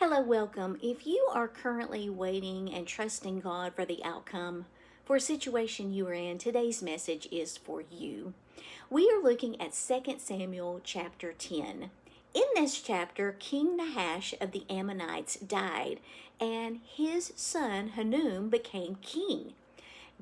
Hello, welcome. If you are currently waiting and trusting God for the outcome for a situation you are in, today's message is for you. We are looking at 2 Samuel chapter 10. In this chapter, King Nahash of the Ammonites died, and his son Hanun became king.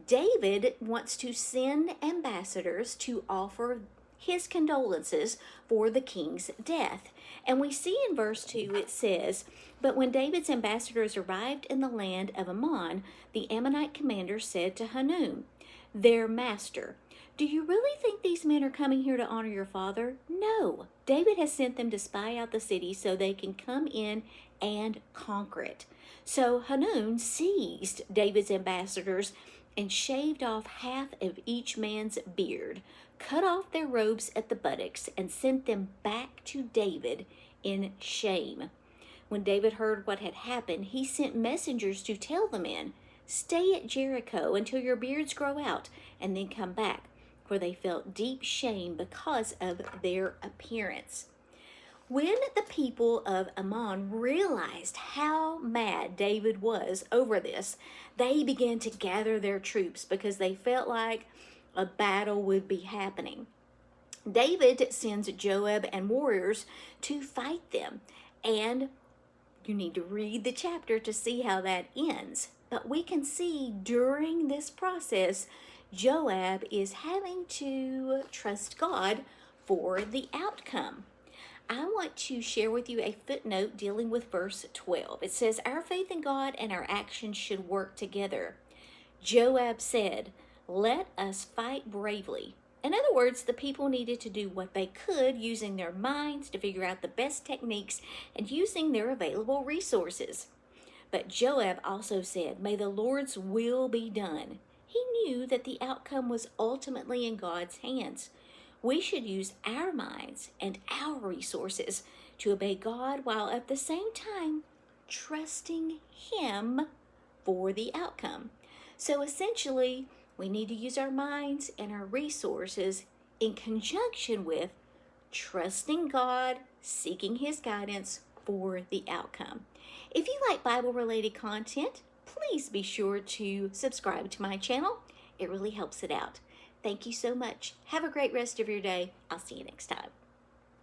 David wants to send ambassadors to offer his condolences for the king's death. And we see in verse 2 it says, "But when David's ambassadors arrived in the land of Ammon, the Ammonite commander said to Hanun, 'Their master, do you really think these men are coming here to honor your father? No, David has sent them to spy out the city so they can come in and conquer it.' So Hanun seized David's ambassadors and shaved off half of each man's beard, cut off their robes at the buttocks, and sent them back to David in shame. When David heard what had happened, he sent messengers to tell the men, 'Stay at Jericho until your beards grow out, and then come back,' for they felt deep shame because of their appearance." When the people of Ammon realized how mad David was over this, they began to gather their troops because they felt like a battle would be happening. David sends Joab and warriors to fight them, and you need to read the chapter to see how that ends. But we can see during this process, Joab is having to trust God for the outcome. I want to share with you a footnote dealing with verse 12. It says, "Our faith in God and our actions should work together. Joab said, 'Let us fight bravely.'" In other words, the people needed to do what they could using their minds to figure out the best techniques and using their available resources. But Joab also said, "May the Lord's will be done." He knew that the outcome was ultimately in God's hands. We should use our minds and our resources to obey God while at the same time trusting Him for the outcome. So essentially, we need to use our minds and our resources in conjunction with trusting God, seeking His guidance for the outcome. If you like Bible-related content, please be sure to subscribe to my channel. It really helps it out. Thank you so much. Have a great rest of your day. I'll see you next time.